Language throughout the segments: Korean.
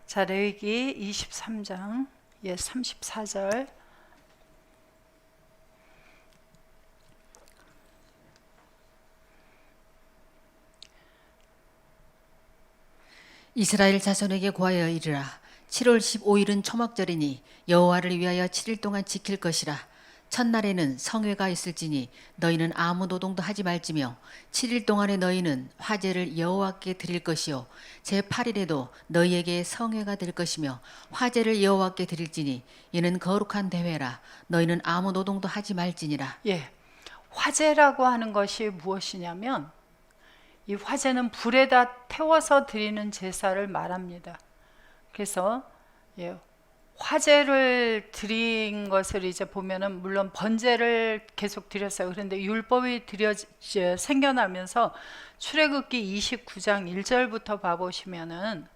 자, 레위기 23장 34절. 이스라엘 자손에게 고하여 이르라. 7월 15일은 초막절이니 여호와를 위하여 7일 동안 지킬 것이라. 첫날에는 성회가 있을지니 너희는 아무 노동도 하지 말지며 7일 동안에 너희는 화제를 여호와께 드릴 것이요 제8일에도 너희에게 성회가 될 것이며 화제를 여호와께 드릴지니 이는 거룩한 대회라. 너희는 아무 노동도 하지 말지니라. 예, 화제라고 하는 것이 무엇이냐면 이 화제는 불에다 태워서 드리는 제사를 말합니다. 그래서 화제를 드린 것을 이제 보면은 물론 번제를 계속 드렸어요. 그런데 율법이 생겨나면서 출애굽기 29장 1절부터 봐보시면은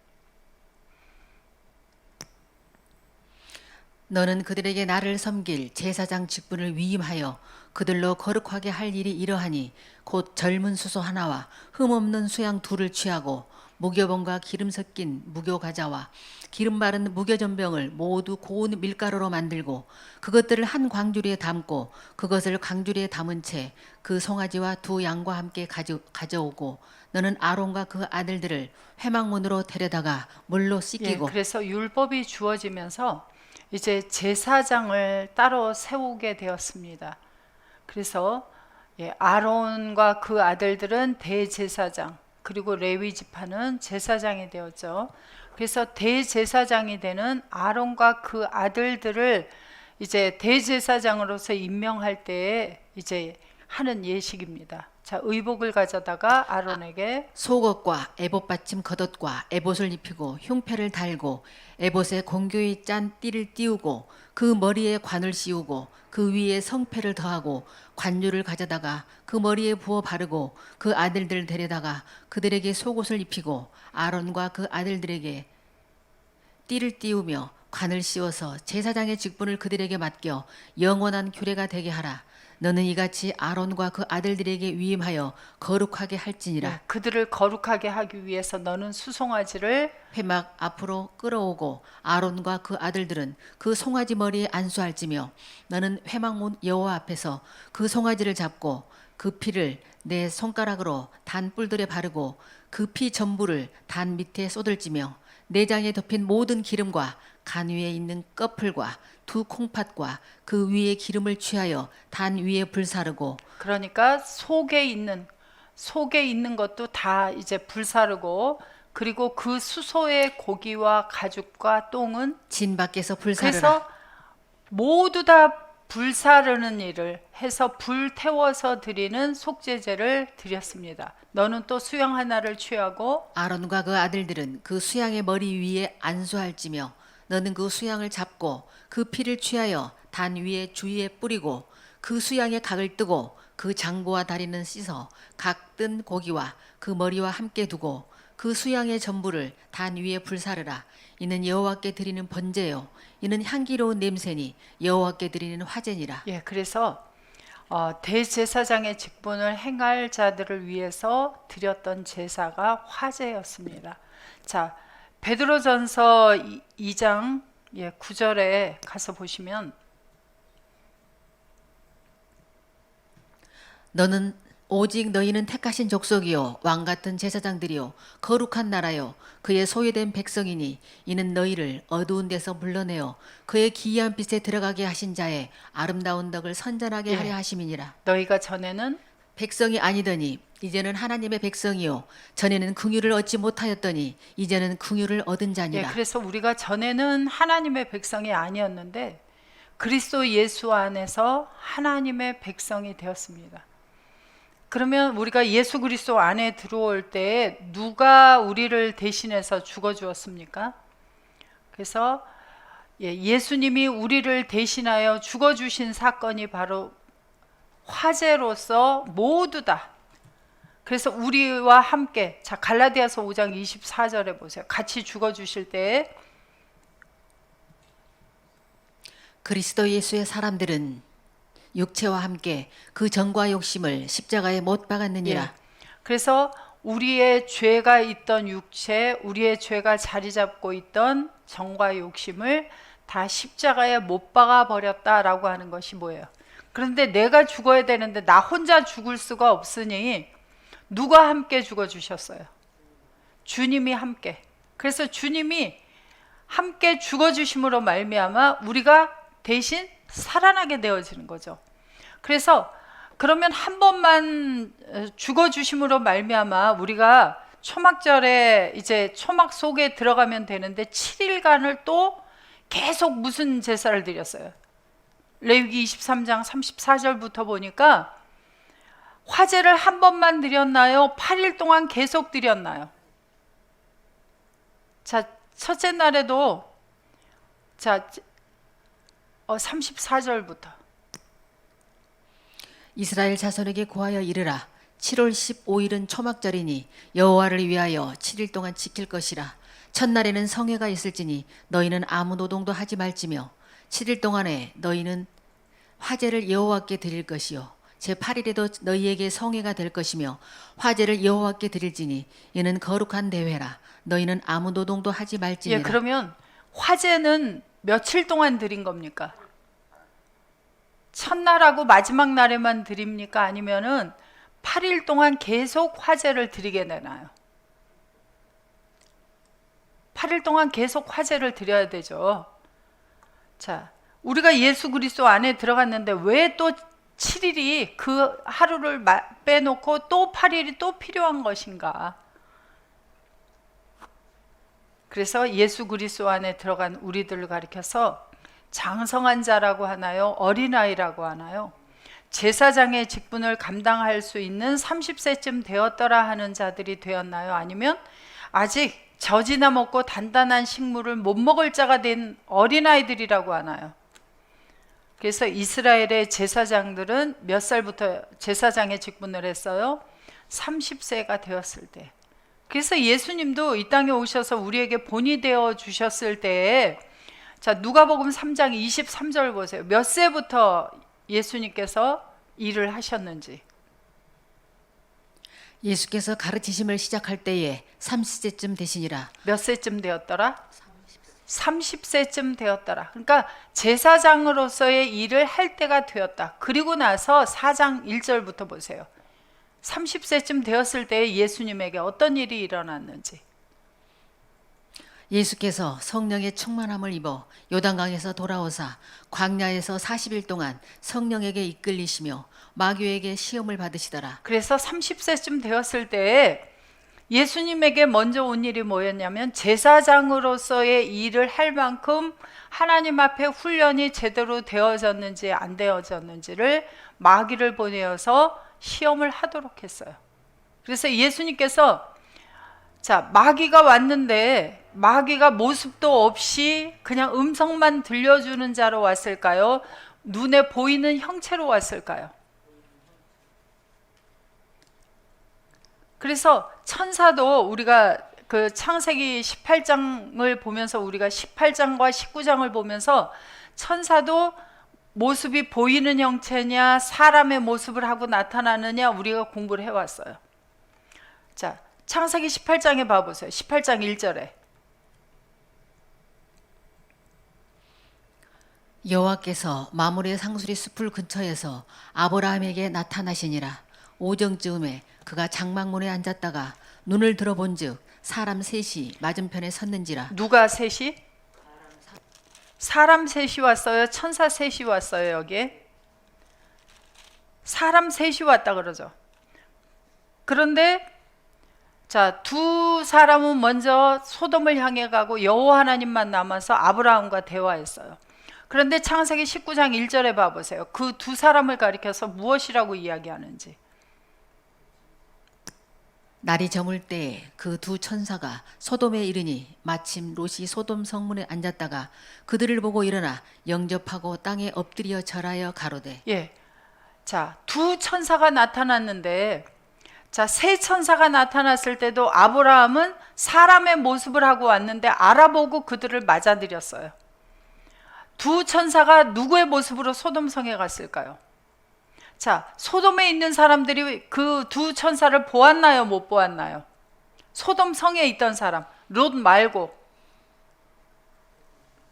너는 그들에게 나를 섬길 제사장 직분을 위임하여 그들로 거룩하게 할 일이 이러하니 곧 젊은 수소 하나와 흠없는 수양 둘을 취하고 무교병과 기름 섞인 무교과자와 기름 바른 무교전병을 모두 고운 밀가루로 만들고 그것들을 한 광주리에 담고 그것을 광주리에 담은 채 그 송아지와 두 양과 함께 가져오고 너는 아론과 그 아들들을 회막문으로 데려다가 물로 씻기고. 그래서 율법이 주어지면서 이제 제사장을 따로 세우게 되었습니다. 그래서 아론과 그 아들들은 대제사장, 그리고 레위 지파는 제사장이 되었죠. 그래서 대제사장이 되는 아론과 그 아들들을 이제 대제사장으로서 임명할 때에 이제 하는 예식입니다. 자, 의복을 가져다가 아론에게 속옷과 에봇 받침 겉옷과 에봇을 입히고 흉패를 달고 에봇에 공교히 짠 띠를 띄우고 그 머리에 관을 씌우고 그 위에 성패를 더하고 관유를 가져다가 그 머리에 부어 바르고 그 아들들 데려다가 그들에게 속옷을 입히고 아론과 그 아들들에게 띠를 띄우며 관을 씌워서 제사장의 직분을 그들에게 맡겨 영원한 규례가 되게 하라. 너는 이같이 아론과 그 아들들에게 위임하여 거룩하게 할지니라. 그들을 거룩하게 하기 위해서 너는 수송아지를 회막 앞으로 끌어오고 아론과 그 아들들은 그 송아지 머리에 안수할지며 너는 회막문 여호와 앞에서 그 송아지를 잡고 그 피를 내 손가락으로 단 뿔들에 바르고 그 피 전부를 단 밑에 쏟을지며 내장에 덮인 모든 기름과 간 위에 있는 꺼풀과 두 콩팥과 그 위에 기름을 취하여 단 위에 불사르고. 그러니까 속에 있는 것도 다 이제 불사르고, 그리고 그 수소의 고기와 가죽과 똥은 진 밖에서 불사르라. 그래서 모두 다 불사르는 일을 해서 불 태워서 드리는 속죄제를 드렸습니다. 너는 또 수양 하나를 취하고 아론과 그 아들들은 그 수양의 머리 위에 안수할지며 너는 그 수양을 잡고 그 피를 취하여 단 위에 주위에 뿌리고 그 수양의 각을 뜨고 그 장부와 다리는 씻어 각 뜬 고기와 그 머리와 함께 두고 그 수양의 전부를 단 위에 불사르라. 이는 여호와께 드리는 번제요 이는 향기로운 냄새니 여호와께 드리는 화제니라. 그래서 대제사장의 직분을 행할 자들을 위해서 드렸던 제사가 화제였습니다. 자, 베드로전서 2장 9절에 가서 보시면 너는 오직 너희는 택하신 족속이요 왕 같은 제사장들이요 거룩한 나라요 그의 소유된 백성이니 이는 너희를 어두운 데서 불러내어 그의 기이한 빛에 들어가게 하신 자의 아름다운 덕을 선전하게 하려 하심이니라. 너희가 전에는 백성이 아니더니 이제는 하나님의 백성이요 전에는 긍휼을 얻지 못하였더니 이제는 긍휼을 얻은 자니라. 그래서 우리가 전에는 하나님의 백성이 아니었는데 그리스도 예수 안에서 하나님의 백성이 되었습니다. 그러면 우리가 예수 그리스도 안에 들어올 때 누가 우리를 대신해서 죽어 주었습니까? 그래서 예수님이 우리를 대신하여 죽어 주신 사건이 바로 화제로서 모두 다, 그래서 우리와 함께, 자, 갈라디아서 5장 24절에 보세요. 같이 죽어 주실 때 그리스도 예수의 사람들은 육체와 함께 그 정과 욕심을 십자가에 못 박았느니라. 그래서 우리의 죄가 있던 육체, 우리의 죄가 자리 잡고 있던 정과 욕심을 다 십자가에 못 박아 버렸다라고 하는 것이 뭐예요? 그런데 내가 죽어야 되는데 나 혼자 죽을 수가 없으니 누가 함께 죽어 주셨어요? 주님이 함께. 그래서 주님이 함께 죽어 주심으로 말미암아 우리가 대신 살아나게 되어지는 거죠. 그래서 그러면 한 번만 죽어 주심으로 말미암아 우리가 초막절에 이제 초막 속에 들어가면 되는데 7일간을 또 계속 무슨 제사를 드렸어요? 레위기 23장 34절부터 보니까 화제를 한 번만 드렸나요? 8일 동안 계속 드렸나요? 자, 첫째 날에도 자 34절부터 이스라엘 자손에게 고하여 이르라. 7월 15일은 초막절이니 여호와를 위하여 7일 동안 지킬 것이라. 첫날에는 성회가 있을지니 너희는 아무 노동도 하지 말지며 7일 동안에 너희는 화제를 여호와께 드릴 것이요 제8일에도 너희에게 성회가 될 것이며 화제를 여호와께 드릴지니 이는 거룩한 대회라. 너희는 아무 노동도 하지 말지니라. 예, 그러면 화제는 며칠 동안 드린 겁니까? 첫날하고 마지막 날에만 드립니까? 아니면은 8일 동안 계속 화제를 드리게 되나요? 8일 동안 계속 화제를 드려야 되죠. 자, 우리가 예수 그리스도 안에 들어갔는데 왜 또 7일이 그 하루를 빼놓고 또 8일이 또 필요한 것인가? 그래서 예수 그리스도 안에 들어간 우리들을 가리켜서 장성한 자라고 하나요? 어린아이라고 하나요? 제사장의 직분을 감당할 수 있는 30세쯤 되었더라 하는 자들이 되었나요? 아니면 아직 젖이나 먹고 단단한 식물을 못 먹을 자가 된 어린아이들이라고 하나요? 그래서 이스라엘의 제사장들은 몇 살부터 제사장의 직분을 했어요? 30세가 되었을 때. 그래서 예수님도 이 땅에 오셔서 우리에게 본이 되어 주셨을 때에 자, 누가복음 3장 23절 보세요. 몇 세부터 예수님께서 일을 하셨는지. 예수께서 가르치심을 시작할 때에 30세쯤 되시니라. 몇 세쯤 되었더라? 30세쯤 되었더라. 그러니까 제사장으로서의 일을 할 때가 되었다. 그리고 나서 4장 1절부터 보세요. 30세쯤 되었을 때 예수님에게 어떤 일이 일어났는지. 예수께서 성령의 충만함을 입어 요단강에서 돌아오사 광야에서 40일 동안 성령에게 이끌리시며 마귀에게 시험을 받으시더라. 그래서 30세쯤 되었을 때 예수님에게 먼저 온 일이 뭐였냐면 제사장으로서의 일을 할 만큼 하나님 앞에 훈련이 제대로 되어졌는지 안 되어졌는지를 마귀를 보내어서 시험을 하도록 했어요. 그래서 예수님께서 자, 마귀가 왔는데 마귀가 모습도 없이 그냥 음성만 들려주는 자로 왔을까요? 눈에 보이는 형체로 왔을까요? 그래서 천사도 우리가 그 창세기 18장을 보면서 우리가 18장과 19장을 보면서 천사도 모습이 보이는 형체냐 사람의 모습을 하고 나타나느냐 우리가 공부를 해왔어요. 자, 창세기 18장에 봐보세요. 18장 1절에 여호와께서 마므레 상수리 숲을 근처에서 아브라함에게 나타나시니라. 오정쯤에 그가 장막문에 앉았다가 눈을 들어본즉 사람 셋이 맞은편에 섰는지라. 누가 셋이? 사람 셋이 왔어요? 천사 셋이 왔어요? 여기에? 사람 셋이 왔다 그러죠. 그런데 자, 두 사람은 먼저 소돔을 향해 가고 여호와 하나님만 남아서 아브라함과 대화했어요. 그런데 창세기 19장 1절에 봐보세요. 그 두 사람을 가리켜서 무엇이라고 이야기하는지. 날이 저물 때에 그 두 천사가 소돔에 이르니 마침 롯이 소돔 성문에 앉았다가 그들을 보고 일어나 영접하고 땅에 엎드려 절하여 가로되. 예. 자, 두 천사가 나타났는데 자, 세 천사가 나타났을 때도 아브라함은 사람의 모습을 하고 왔는데 알아보고 그들을 맞아들였어요. 두 천사가 누구의 모습으로 소돔성에 갔을까요? 자, 소돔에 있는 사람들이 그 두 천사를 보았나요? 못 보았나요? 소돔 성에 있던 사람, 롯 말고.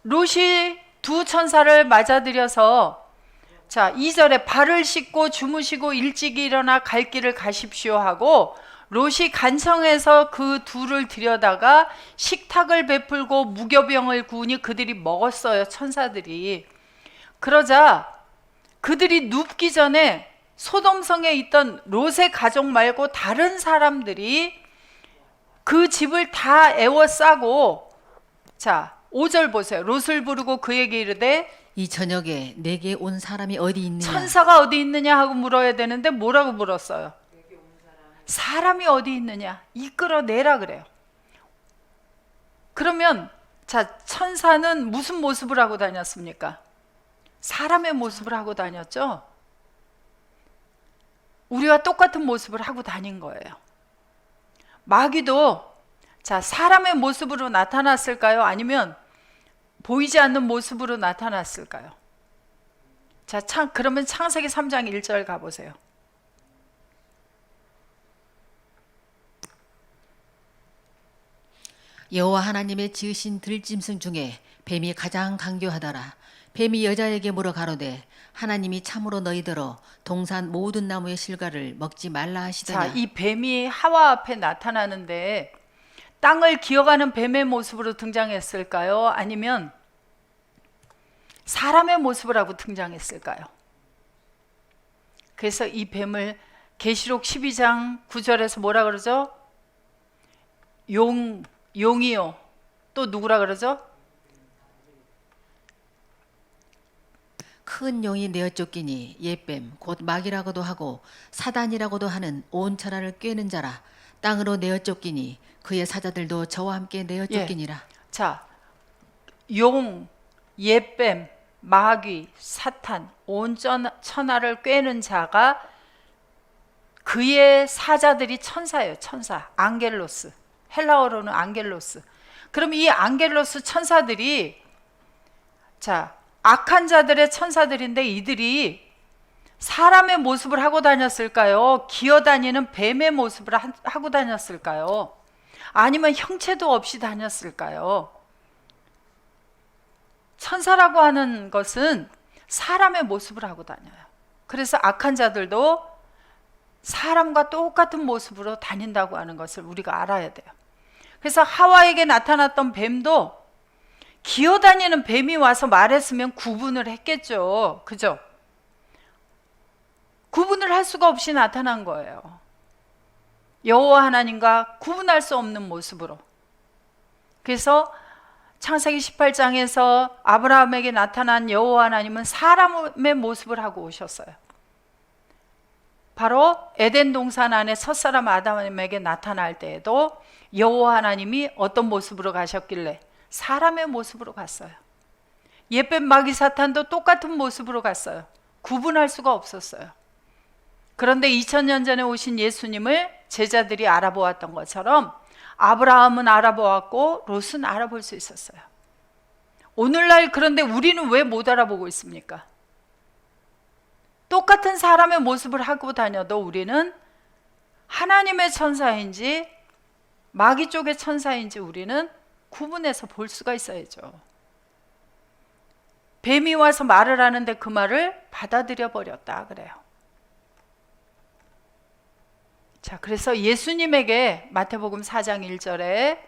롯이 두 천사를 맞아들여서 자, 2절에 발을 씻고 주무시고 일찍 일어나 갈 길을 가십시오 하고 롯이 간청해서 그 둘을 들여다가 식탁을 베풀고 무교병을 구우니 그들이 먹었어요. 천사들이. 그러자 그들이 눕기 전에 소돔성에 있던 롯의 가족 말고 다른 사람들이 그 집을 다 에워싸고, 자 5절 보세요. 롯을 부르고 그에게 이르되 이 저녁에 내게 온 사람이 어디 있느냐? 천사가 어디 있느냐 하고 물어야 되는데 뭐라고 물었어요? 사람이 어디 있느냐? 이끌어내라 그래요. 그러면 자, 천사는 무슨 모습을 하고 다녔습니까? 사람의 모습을 하고 다녔죠. 우리와 똑같은 모습을 하고 다닌 거예요. 마귀도 자, 사람의 모습으로 나타났을까요? 아니면 보이지 않는 모습으로 나타났을까요? 자, 그러면 창세기 3장 1절 가보세요. 여호와 하나님의 지으신 들짐승 중에 뱀이 가장 강교하더라. 뱀이 여자에게 물어 가로되 하나님이 참으로 너희더러 동산 모든 나무의 실과를 먹지 말라 하시더냐. 자, 이 뱀이 하와 앞에 나타나는데 땅을 기어가는 뱀의 모습으로 등장했을까요? 아니면 사람의 모습을 하고 등장했을까요? 그래서 이 뱀을 계시록 12장 9절에서 뭐라 그러죠? 용이요. 또 누구라 그러죠? 큰 용이 내어 쫓기니 옛뱀 곧 마귀라고도 하고 사단이라고도 하는 온 천하를 꿰는 자라. 땅으로 내어 쫓기니 그의 사자들도 저와 함께 내어 쫓기니라. 자, 용, 옛뱀, 마귀, 사탄, 온 천하를 꿰는 자가 그의 사자들이 천사예요. 천사, 앙겔로스. 헬라어로는 앙겔로스. 그럼 이 앙겔로스 천사들이 자, 악한 자들의 천사들인데 이들이 사람의 모습을 하고 다녔을까요? 기어다니는 뱀의 모습을 하고 다녔을까요? 아니면 형체도 없이 다녔을까요? 천사라고 하는 것은 사람의 모습을 하고 다녀요. 그래서 악한 자들도 사람과 똑같은 모습으로 다닌다고 하는 것을 우리가 알아야 돼요. 그래서 하와에게 나타났던 뱀도 기어다니는 뱀이 와서 말했으면 구분을 했겠죠. 그죠? 구분을 할 수가 없이 나타난 거예요. 여호와 하나님과 구분할 수 없는 모습으로. 그래서 창세기 18장에서 아브라함에게 나타난 여호와 하나님은 사람의 모습을 하고 오셨어요. 바로 에덴 동산 안에 첫사람 아담에게 나타날 때에도 여호와 하나님이 어떤 모습으로 가셨길래 사람의 모습으로 갔어요. 옛뱀 마귀 사탄도 똑같은 모습으로 갔어요. 구분할 수가 없었어요. 그런데 2000년 전에 오신 예수님을 제자들이 알아보았던 것처럼 아브라함은 알아보았고 롯은 알아볼 수 있었어요. 오늘날 그런데 우리는 왜 못 알아보고 있습니까? 똑같은 사람의 모습을 하고 다녀도 우리는 하나님의 천사인지 마귀 쪽의 천사인지 우리는 구분해서 볼 수가 있어야죠. 뱀이 와서 말을 하는데 그 말을 받아들여 버렸다 그래요. 자, 그래서 예수님에게 마태복음 4장 1절에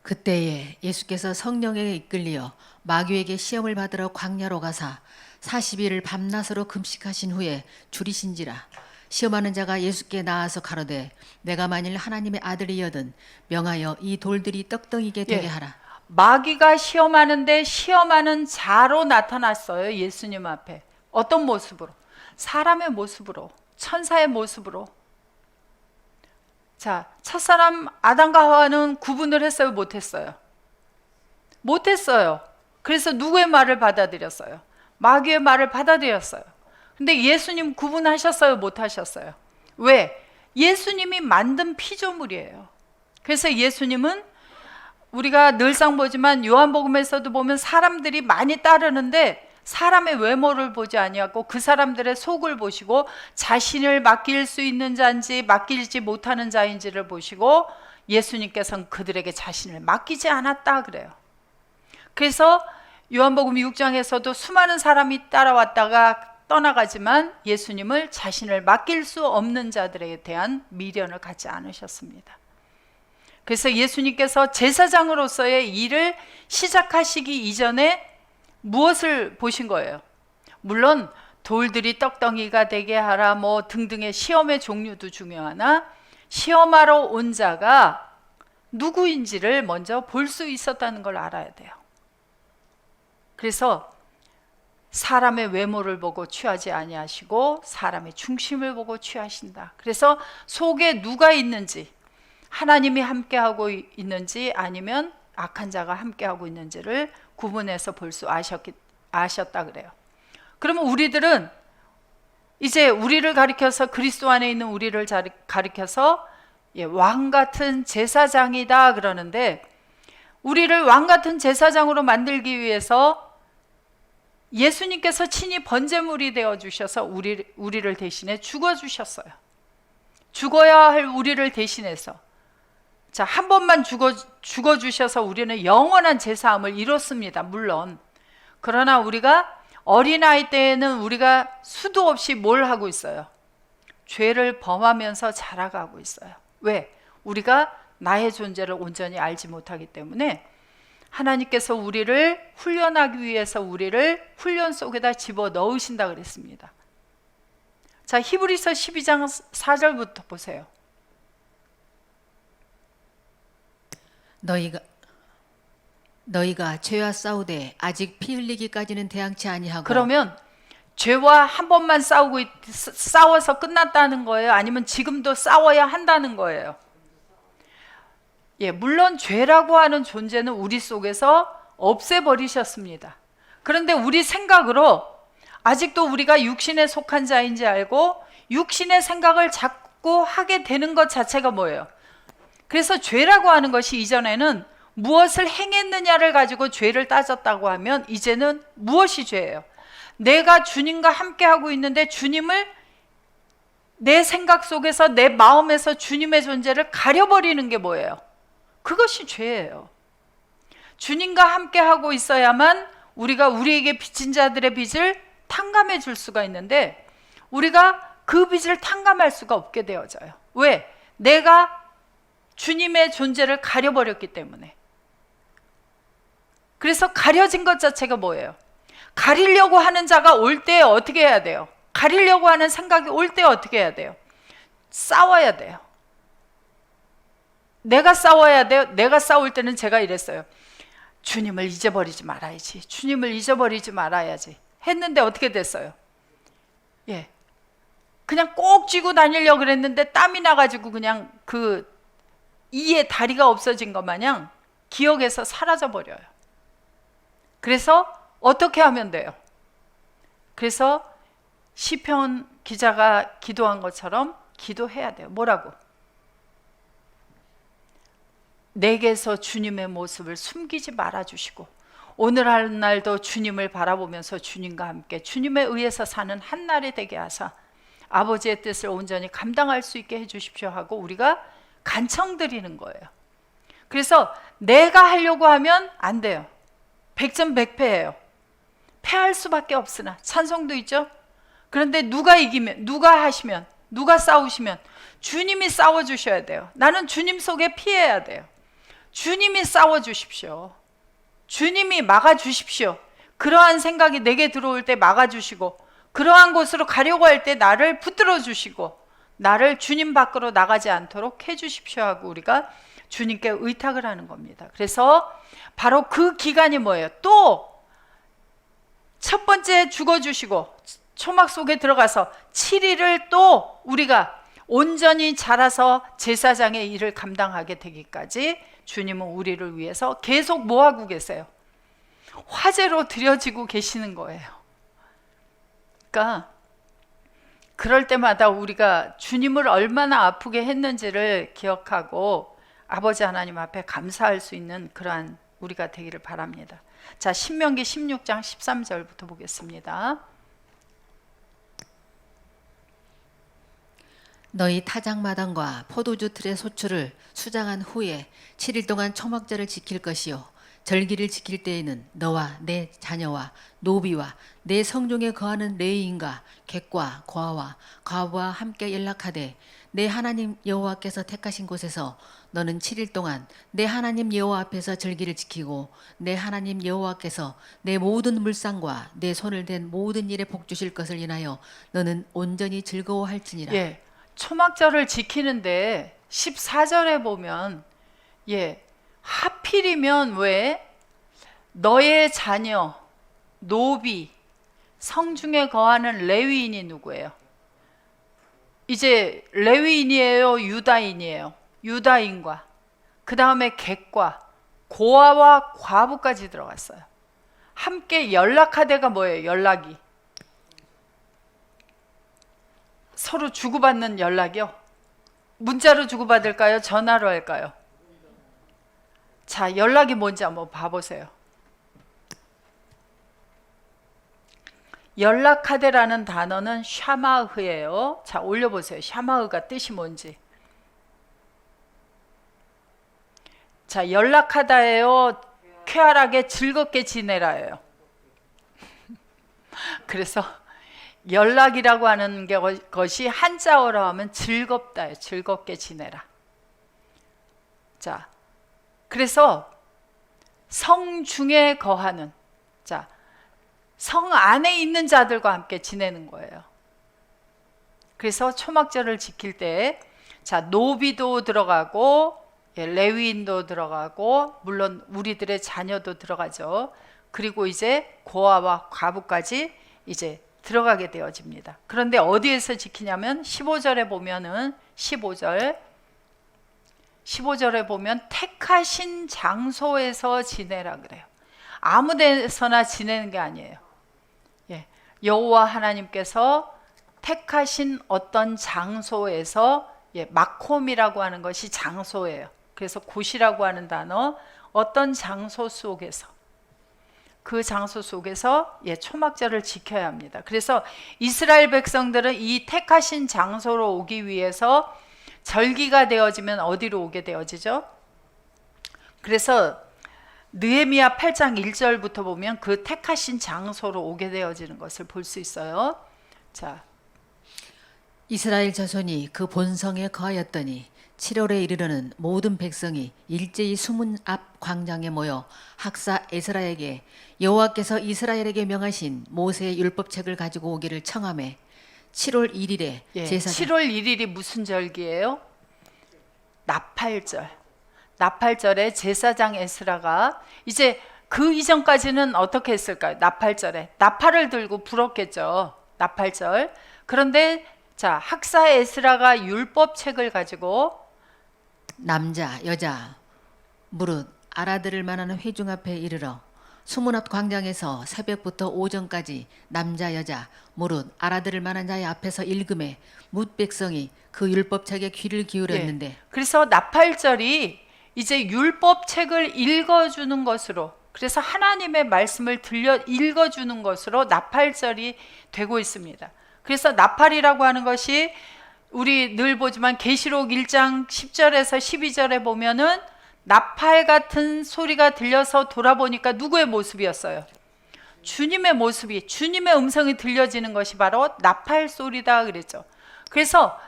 그때에 예수께서 성령에 이끌리어 마귀에게 시험을 받으러 광야로 가사 40일을 밤낮으로 금식하신 후에 줄이신지라. 시험하는 자가 예수께 나와서 가로되 내가 만일 하나님의 아들이여든 명하여 이 돌들이 떡덩이게 되게 하라. 마귀가 시험하는데 시험하는 자로 나타났어요. 예수님 앞에. 어떤 모습으로? 사람의 모습으로, 천사의 모습으로. 자, 첫사람 아담과 하와는 구분을 했어요? 못했어요? 못했어요. 그래서 누구의 말을 받아들였어요? 마귀의 말을 받아들였어요. 근데 예수님 구분하셨어요? 못하셨어요? 왜? 예수님이 만든 피조물이에요. 그래서 예수님은 우리가 늘상 보지만 요한복음에서도 보면 사람들이 많이 따르는데 사람의 외모를 보지 아니하고 그 사람들의 속을 보시고 자신을 맡길 수 있는 자인지 맡기지 못하는 자인지를 보시고 예수님께서는 그들에게 자신을 맡기지 않았다 그래요. 그래서 요한복음 6장에서도 수많은 사람이 따라왔다가 떠나가지만 예수님을 자신을 맡길 수 없는 자들에 대한 미련을 갖지 않으셨습니다. 그래서 예수님께서 제사장으로서의 일을 시작하시기 이전에 무엇을 보신 거예요? 물론 돌들이 떡덩이가 되게 하라 뭐 등등의 시험의 종류도 중요하나 시험하러 온 자가 누구인지를 먼저 볼 수 있었다는 걸 알아야 돼요. 그래서 사람의 외모를 보고 취하지 아니하시고 사람의 중심을 보고 취하신다. 그래서 속에 누가 있는지, 하나님이 함께하고 있는지 아니면 악한 자가 함께하고 있는지를 구분해서 볼 수 아셨다 그래요. 그러면 우리들은 이제 우리를 가리켜서 그리스도 안에 있는 우리를 가리켜서 왕 같은 제사장이다 그러는데, 우리를 왕 같은 제사장으로 만들기 위해서 예수님께서 친히 번제물이 되어 주셔서 우리를 대신해 죽어 주셨어요. 죽어야 할 우리를 대신해서, 자, 한 번만 죽어 주셔서 우리는 영원한 제사함을 이뤘습니다. 물론. 그러나 우리가 어린아이 때에는 우리가 수도 없이 뭘 하고 있어요? 죄를 범하면서 자라가고 있어요. 왜? 우리가 나의 존재를 온전히 알지 못하기 때문에 하나님께서 우리를 훈련하기 위해서 우리를 훈련 속에다 집어넣으신다 그랬습니다. 자, 히브리서 12장 4절부터 보세요. 너희가 죄와 싸우되 아직 피 흘리기까지는 대항치 아니하고. 그러면 죄와 한 번만 싸워서 끝났다는 거예요? 아니면 지금도 싸워야 한다는 거예요? 물론 죄라고 하는 존재는 우리 속에서 없애버리셨습니다. 그런데 우리 생각으로 아직도 우리가 육신에 속한 자인지 알고 육신의 생각을 자꾸 하게 되는 것 자체가 뭐예요? 그래서 죄라고 하는 것이 이전에는 무엇을 행했느냐를 가지고 죄를 따졌다고 하면 이제는 무엇이 죄예요? 내가 주님과 함께하고 있는데 주님을 내 생각 속에서 내 마음에서 주님의 존재를 가려버리는 게 뭐예요? 그것이 죄예요. 주님과 함께하고 있어야만 우리가 우리에게 빚진 자들의 빚을 탕감해 줄 수가 있는데 우리가 그 빚을 탕감할 수가 없게 되어져요. 왜? 내가 주님의 존재를 가려버렸기 때문에. 그래서 가려진 것 자체가 뭐예요? 가리려고 하는 자가 올 때 어떻게 해야 돼요? 가리려고 하는 생각이 올 때 어떻게 해야 돼요? 싸워야 돼요. 내가 싸워야 돼요. 내가 싸울 때는 제가 이랬어요. 주님을 잊어버리지 말아야지. 주님을 잊어버리지 말아야지. 했는데 어떻게 됐어요? 그냥 꼭 쥐고 다니려고 그랬는데 땀이 나가지고 그냥 그 이에 다리가 없어진 것 마냥 기억에서 사라져 버려요. 그래서 어떻게 하면 돼요? 그래서 시편 기자가 기도한 것처럼 기도해야 돼요. 뭐라고? 내게서 주님의 모습을 숨기지 말아주시고 오늘 한 날도 주님을 바라보면서 주님과 함께 주님에 의해서 사는 한 날이 되게 하사 아버지의 뜻을 온전히 감당할 수 있게 해주십시오 하고 우리가 간청드리는 거예요. 그래서 내가 하려고 하면 안 돼요. 백전백패예요. 패할 수밖에 없으나 찬송도 있죠. 그런데 누가 이기면, 누가 하시면, 누가 싸우시면 주님이 싸워주셔야 돼요. 나는 주님 속에 피해야 돼요. 주님이 싸워주십시오. 주님이 막아주십시오. 그러한 생각이 내게 들어올 때 막아주시고 그러한 곳으로 가려고 할 때 나를 붙들어 주시고 나를 주님 밖으로 나가지 않도록 해주십시오 하고 우리가 주님께 의탁을 하는 겁니다. 그래서 바로 그 기간이 뭐예요? 또 첫 번째 죽어주시고 초막 속에 들어가서 7일을 또 우리가 온전히 자라서 제사장의 일을 감당하게 되기까지 주님은 우리를 위해서 계속 뭐 하고 계세요? 화제로 드려지고 계시는 거예요. 그러니까 그럴 때마다 우리가 주님을 얼마나 아프게 했는지를 기억하고 아버지 하나님 앞에 감사할 수 있는 그러한 우리가 되기를 바랍니다. 자, 신명기 16장 13절부터 보겠습니다. 너희 타작마당과 포도주 틀의 소출을 수장한 후에 7일 동안 초막절을 지킬 것이요 절기를 지킬 때에는 너와 내 자녀와 노비와 내 성중에 거하는 레위인과 객과 고아와 과부와 함께 연락하되 내 하나님 여호와께서 택하신 곳에서 너는 7일 동안 내 하나님 여호와 앞에서 절기를 지키고 내 하나님 여호와께서 내 모든 물상과 내 손을 댄 모든 일에 복 주실 것을 인하여 너는 온전히 즐거워할지니라. 예, 초막절을 지키는데 14절에 보면 하필이면 왜 너의 자녀, 노비, 성중에 거하는 레위인이 누구예요? 이제 레위인이에요, 유다인이에요? 유다인과 그 다음에 객과 고아와 과부까지 들어갔어요. 함께 연락하되가 뭐예요? 연락이 서로 주고받는 연락이요? 문자로 주고받을까요? 전화로 할까요? 자, 연락이 뭔지 한번 봐보세요. 연락하되라는 단어는 샤마흐예요. 자, 올려보세요. 샤마흐가 뜻이 뭔지. 자, 연락하다예요. 쾌활하게 즐겁게 지내라예요. 그래서 연락이라고 하는 것이 한자어로 하면 즐겁다예요. 즐겁게 지내라. 자, 그래서 성 중에 거하는, 자, 성 안에 있는 자들과 함께 지내는 거예요. 그래서 초막절을 지킬 때, 자, 노비도 들어가고, 레위인도 들어가고, 물론 우리들의 자녀도 들어가죠. 그리고 이제 고아와 과부까지 이제 들어가게 되어집니다. 그런데 어디에서 지키냐면 15절에 보면은 15절에 보면 택하신 장소에서 지내라 그래요. 아무 데서나 지내는 게 아니에요. 여호와 하나님께서 택하신 어떤 장소에서, 마콤이라고 하는 것이 장소예요. 그래서 곳이라고 하는 단어, 어떤 장소 속에서, 그 장소 속에서 초막절을 지켜야 합니다. 그래서 이스라엘 백성들은 이 택하신 장소로 오기 위해서 절기가 되어지면 어디로 오게 되어지죠? 그래서 느헤미야 8장 1절부터 보면 그 택하신 장소로 오게 되어지는 것을 볼 수 있어요. 자, 이스라엘 자손이 그 본성에 거하였더니 7월에 이르러는 모든 백성이 일제히 수문 앞 광장에 모여 학사 에스라에게 여호와께서 이스라엘에게 명하신 모세의 율법책을 가지고 오기를 청하매 7월 1일에 제사장 7월 1일이 무슨 절기예요? 나팔절. 나팔절에 제사장 에스라가, 이제 그 이전까지는 어떻게 했을까요? 나팔절에 나팔을 들고 불었겠죠. 나팔절. 그런데 자, 학사 에스라가 율법책을 가지고 남자 여자 무릇 알아들을 만한 회중 앞에 이르러 수문 앞 광장에서 새벽부터 오전까지 남자 여자 무릇 알아들을 만한 자의 앞에서 읽음에 뭇 백성이 그 율법책에 귀를 기울였는데, 그래서 나팔절이 이제 율법책을 읽어주는 것으로, 그래서 하나님의 말씀을 들려 읽어주는 것으로 나팔절이 되고 있습니다. 그래서 나팔이라고 하는 것이 우리 늘 보지만 계시록 1장 10절에서 12절에 보면은 나팔 같은 소리가 들려서 돌아보니까 누구의 모습이었어요? 주님의 모습이, 주님의 음성이 들려지는 것이 바로 나팔 소리다 그랬죠. 그래서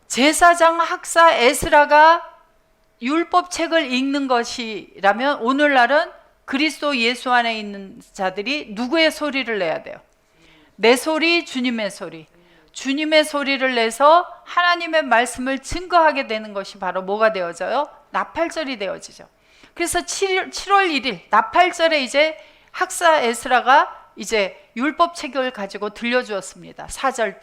제사장 학사 에스라가 율법책을 읽는 것이라면 오늘날은 그리스도 예수 안에 있는 자들이 누구의 소리를 내야 돼요? 내 소리, 주님의 소리. 주님의 소리를 내서 하나님의 말씀을 증거하게 되는 것이 바로 뭐가 되어져요? 나팔절이 되어지죠. 그래서 7월 1일 나팔절에 이제 학사 에스라가 이제 율법책을 가지고 들려주었습니다. 4절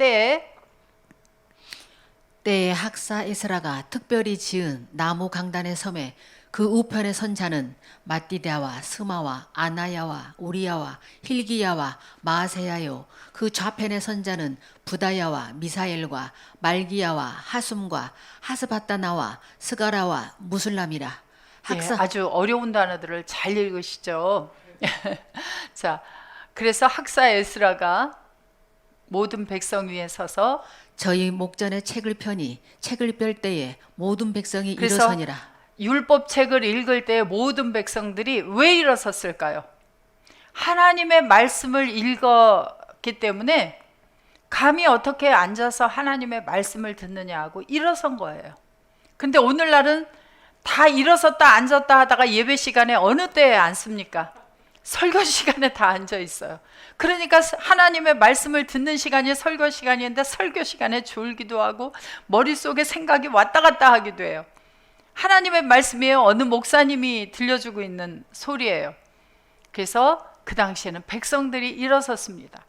때에 학사 에스라가 특별히 지은 나무 강단의 섬에 그 우편에 선 자는 마띠다와 스마와 아나야와 우리야와 힐기야와 마세야요, 그 좌편에 선 자는 부다야와 미사엘과 말기야와 하숨과 하스바다나와 스가라와 무술람이라. 예, 아주 어려운 단어들을 잘 읽으시죠. 자, 그래서 학사 에스라가 모든 백성 위에 서서 저희 목전에 책을 펴니 책을 뺄 때에 모든 백성이 그래서 일어서니라. 율법책을 읽을 때 모든 백성들이 왜 일어섰을까요? 하나님의 말씀을 읽었기 때문에 감히 어떻게 앉아서 하나님의 말씀을 듣느냐 하고 일어선 거예요. 근데 오늘날은 다 일어섰다 앉았다 하다가 예배 시간에 어느 때에 앉습니까? 설교 시간에 다 앉아 있어요. 그러니까 하나님의 말씀을 듣는 시간이 설교 시간인데 설교 시간에 졸기도 하고 머릿속에 생각이 왔다 갔다 하기도 해요. 하나님의 말씀이에요. 어느 목사님이 들려주고 있는 소리예요. 그래서 그 당시에는 백성들이 일어섰습니다.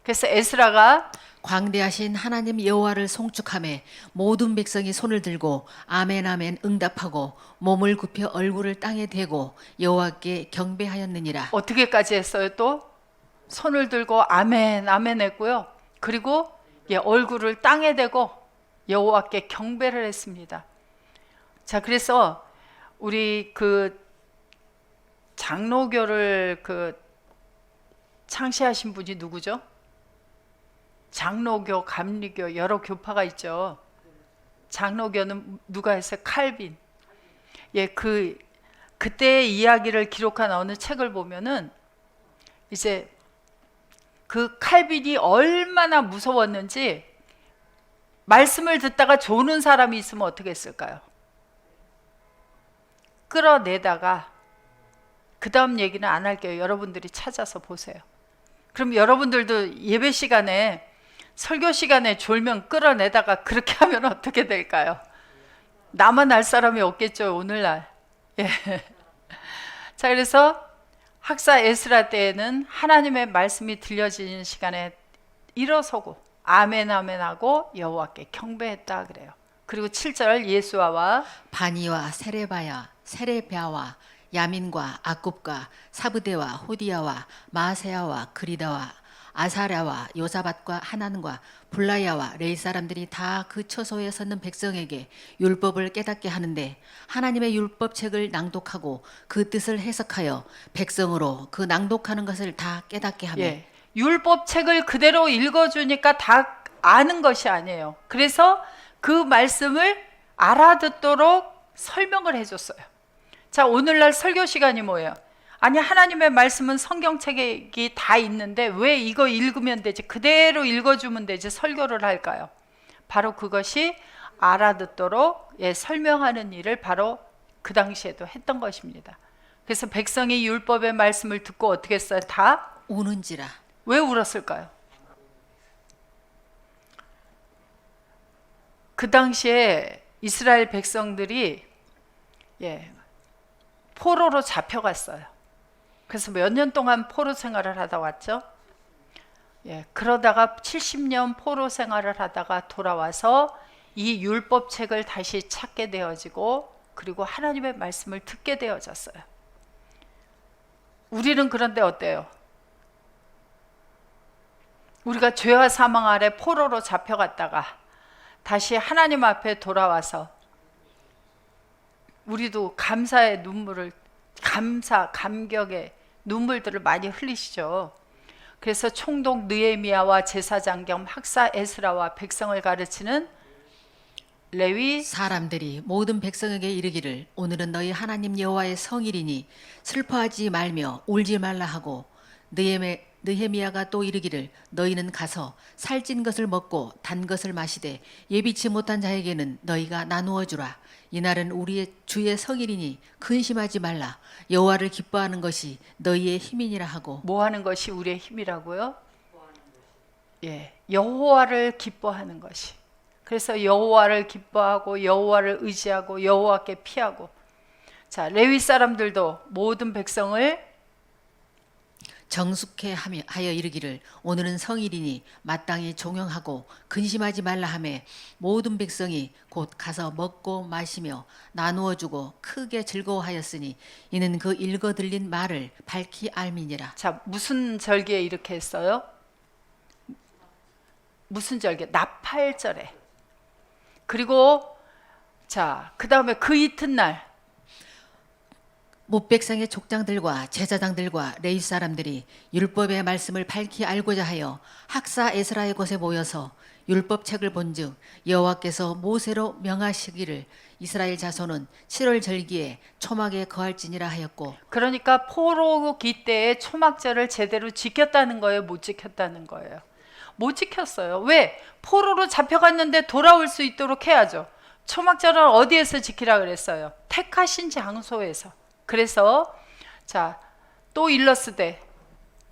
그래서 에스라가 광대하신 하나님 여호와를 송축하며 모든 백성이 손을 들고 아멘 아멘 응답하고 몸을 굽혀 얼굴을 땅에 대고 여호와께 경배하였느니라. 어떻게까지 했어요? 또 손을 들고 아멘 아멘 했고요. 그리고 얼굴을 땅에 대고 여호와께 경배를 했습니다. 자, 그래서 우리 그 장로교를 창시하신 분이 누구죠? 장로교, 감리교 여러 교파가 있죠. 장로교는 누가 했어요? 칼빈. 예, 그때의 이야기를 기록한 어느 책을 보면은 이제 그 칼빈이 얼마나 무서웠는지 말씀을 듣다가 조는 사람이 있으면 어떻게 했을까요? 끌어내다가 그 다음 얘기는 안 할게요. 여러분들이 찾아서 보세요. 그럼 여러분들도 예배 시간에 설교 시간에 졸면 끌어내다가 그렇게 하면 어떻게 될까요? 나만 알 사람이 없겠죠, 오늘날. 예. 자, 그래서 학사 에스라 때에는 하나님의 말씀이 들려지는 시간에 일어서고 아멘 아멘 하고 여호와께 경배했다 그래요. 그리고 7절 예수아와 바니와 세레바와 야민과 아굽과 사브데와 호디야와 마세야와 그리다와 아사랴와 요사밧과 하난과 블라야와 레이 사람들이 다 그 처소에 섰는 백성에게 율법을 깨닫게 하는데 하나님의 율법책을 낭독하고 그 뜻을 해석하여 백성으로 그 낭독하는 것을 다 깨닫게 하며 율법책을 그대로 읽어주니까 다 아는 것이 아니에요. 그래서 그 말씀을 알아듣도록 설명을 해줬어요. 자, 오늘날 설교 시간이 뭐예요? 아니, 하나님의 말씀은 성경책이 다 있는데 왜 이거 읽으면 되지? 그대로 읽어주면 되지 설교를 할까요? 바로 그것이 알아듣도록 설명하는 일을 바로 그 당시에도 했던 것입니다. 그래서 백성이 율법의 말씀을 듣고 어떻게 했어요? 다 우는지라. 왜 울었을까요? 그 당시에 이스라엘 백성들이 포로로 잡혀갔어요. 그래서 몇 년 동안 포로 생활을 하다 왔죠. 그러다가 70년 포로 생활을 하다가 돌아와서 이 율법책을 다시 찾게 되어지고 그리고 하나님의 말씀을 듣게 되어졌어요. 우리는 그런데 어때요? 우리가 죄와 사망 아래 포로로 잡혀갔다가 다시 하나님 앞에 돌아와서 우리도 감사의 눈물을 감격의 눈물들을 많이 흘리시죠. 그래서 총독 느헤미야와 제사장 겸 학사 에스라와 백성을 가르치는 레위 사람들이 모든 백성에게 이르기를 오늘은 너희 하나님 여호와의 성일이니 슬퍼하지 말며 울지 말라 하고 느헤미야가 또 이르기를 너희는 가서 살찐 것을 먹고 단 것을 마시되 예비치 못한 자에게는 너희가 나누어 주라. 이날은 우리의 주의 성일이니 근심하지 말라. 여호와를 기뻐하는 것이 너희의 힘이니라 하고. 뭐 하는 것이 우리의 힘이라고요? 여호와를 기뻐하는 것이. 그래서 여호와를 기뻐하고 여호와를 의지하고 여호와께 피하고. 자, 레위 사람들도 모든 백성을 정숙해 하여 이르기를 오늘은 성일이니 마땅히 종영하고 근심하지 말라 하매 모든 백성이 곧 가서 먹고 마시며 나누어 주고 크게 즐거워하였으니 이는 그 읽어 들린 말을 밝히 알미니라. 자, 무슨 절기에 이렇게 했어요? 무슨 절기? 나팔절에. 그리고 자, 그 다음에 그 이튿날 목백성의 족장들과 제사장들과 레위 사람들이 율법의 말씀을 밝히 알고자 하여 학사 에스라의 곳에 모여서 율법책을 본즉 여호와께서 모세로 명하시기를 이스라엘 자손은 7월 절기에 초막에 거할지니라 하였고. 그러니까 포로기 때에 초막절을 제대로 지켰다는 거예요, 못 지켰다는 거예요? 못 지켰어요. 왜? 포로로 잡혀갔는데 돌아올 수 있도록 해야죠. 초막절을 어디에서 지키라 그랬어요? 택하신 장소에서. 그래서 자, 또 일러스되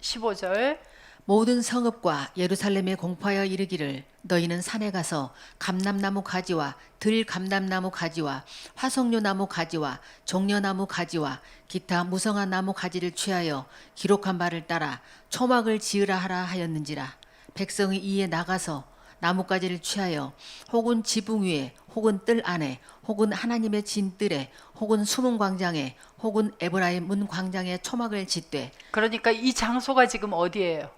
15절 모든 성읍과 예루살렘에 공포하여 이르기를 너희는 산에 가서 감람나무 가지와 들감람나무 가지와 화석류 나무 가지와 종려나무 가지와 기타 무성한 나무 가지를 취하여 기록한 바를 따라 초막을 지으라 하라 하였는지라. 백성이 이에 나가서 나뭇가지를 취하여 혹은 지붕 위에 혹은 뜰 안에 혹은 하나님의 진뜰에 혹은 수문 광장에 혹은 에브라임 문 광장에 초막을 짓되. 그러니까 이 장소가 지금 어디예요?